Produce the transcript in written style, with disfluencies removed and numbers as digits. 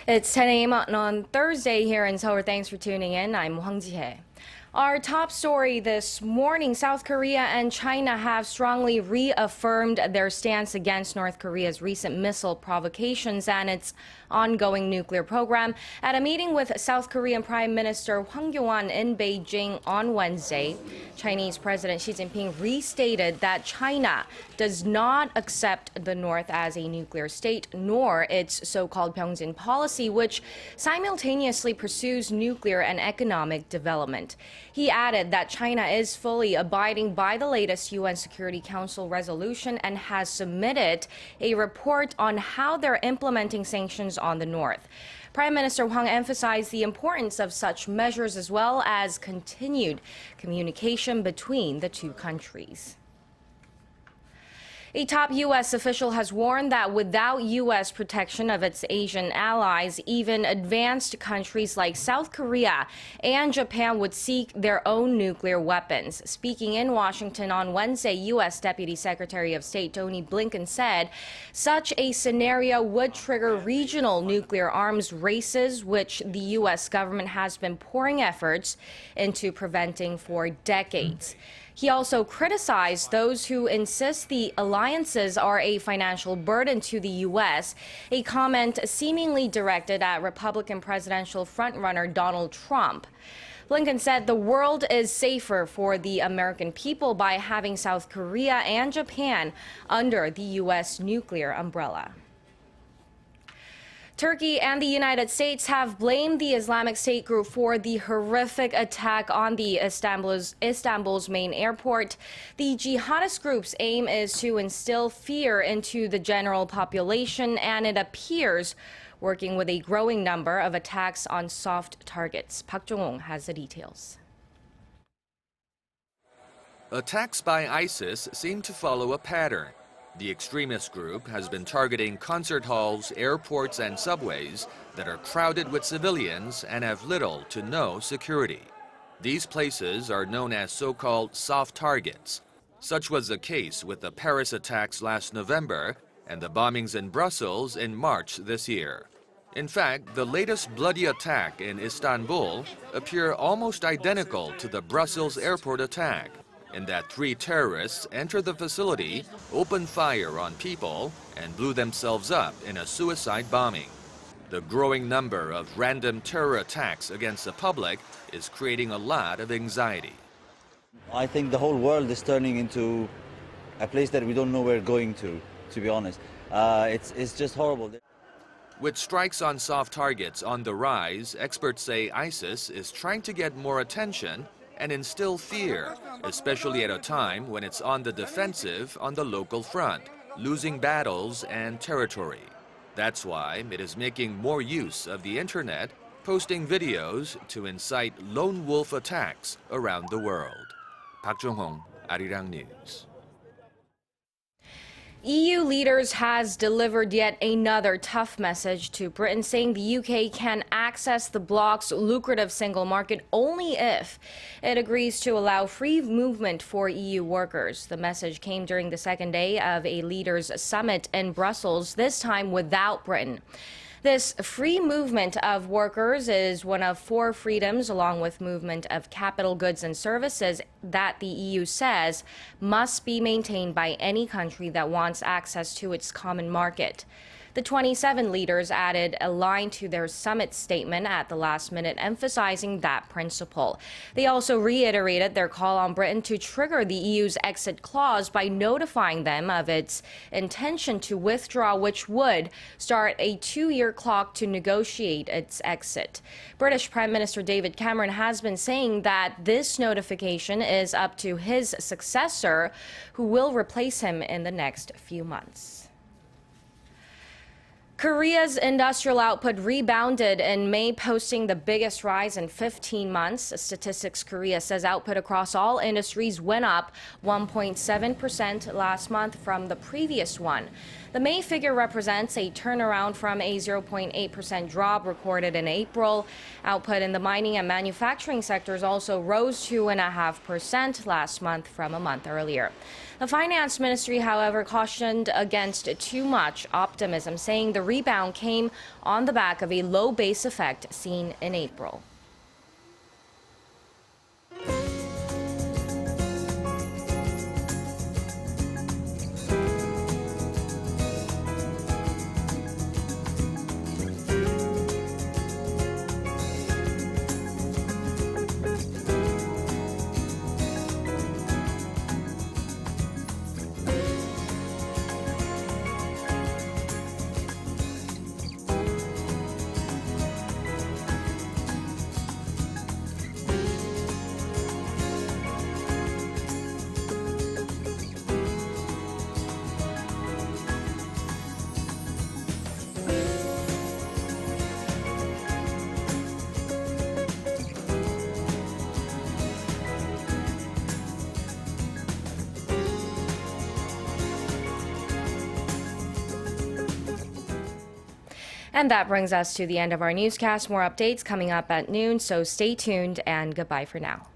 It's 10 a.m. on Thursday here in Seoul. Thanks for tuning in. I'm Hwang Ji-hye. Our top story this morning, South Korea and China have strongly reaffirmed their stance against North Korea's recent missile provocations and its ongoing nuclear program. At a meeting with South Korean Prime Minister Hwang Kyo-ahn in Beijing on Wednesday, Chinese President Xi Jinping restated that China does not accept the North as a nuclear state, nor its so-called Pyongyang policy, which simultaneously pursues nuclear and economic development. He added that China is fully abiding by the latest UN Security Council resolution and has submitted a report on how they're implementing sanctions on the North. Prime Minister Hwang emphasized the importance of such measures as well as continued communication between the two countries. A top U.S. official has warned that without U.S. protection of its Asian allies, even advanced countries like South Korea and Japan would seek their own nuclear weapons. Speaking in Washington on Wednesday, U.S. Deputy Secretary of State Tony Blinken said such a scenario would trigger regional nuclear arms races, which the U.S. government has been pouring efforts into preventing for decades. He also criticized those who insist the alliances are a financial burden to the U.S., a comment seemingly directed at Republican presidential frontrunner Donald Trump. Blinken said the world is safer for the American people by having South Korea and Japan under the U.S. nuclear umbrella. Turkey and the United States have blamed the Islamic State group for the horrific attack on the Istanbul's main airport. The jihadist group's aim is to instill fear into the general population, and it appears working with a growing number of attacks on soft targets. Park Jong-won has the details. Attacks by ISIS seem to follow a pattern. The extremist group has been targeting concert halls, airports, and subways that are crowded with civilians and have little to no security. These places are known as so-called soft targets. Such was the case with the Paris attacks last November and the bombings in Brussels in March this year. In fact, the latest bloody attack in Istanbul appear almost identical to the Brussels airport attack, in that 3 terrorists entered the facility, opened fire on people, and blew themselves up in a suicide bombing. The growing number of random terror attacks against the public is creating a lot of anxiety. I think the whole world is turning into a place that we don't know where we're going to be honest. It's just horrible. With strikes on soft targets on the rise, experts say ISIS is trying to get more attention and instill fear, especially at a time when it's on the defensive on the local front, losing battles and territory. That's why it is making more use of the internet, posting videos to incite lone wolf attacks around the world. Park Jong-hong, ARIRANG News. EU leaders has delivered yet another tough message to Britain, saying the UK can access the bloc's lucrative single market only if it agrees to allow free movement for EU workers. The message came during the second day of a leaders' summit in Brussels, this time without Britain. This free movement of workers is one of 4 freedoms, along with movement of capital, goods and services, that the EU says must be maintained by any country that wants access to its common market. The 27 leaders added a line to their summit statement at the last minute, emphasizing that principle. They also reiterated their call on Britain to trigger the EU's exit clause by notifying them of its intention to withdraw, which would start a 2-year clock to negotiate its exit. British Prime Minister David Cameron has been saying that this notification is up to his successor, who will replace him in the next few months. Korea's industrial output rebounded in May, posting the biggest rise in 15 months. Statistics Korea says output across all industries went up 1.7% last month from the previous one. The May figure represents a turnaround from a 0.8% drop recorded in April. Output in the mining and manufacturing sectors also rose 2.5% last month from a month earlier. The finance ministry, however, cautioned against too much optimism, saying the rebound came on the back of a low base effect seen in April. And that brings us to the end of our newscast. More updates coming up at noon, so stay tuned and goodbye for now.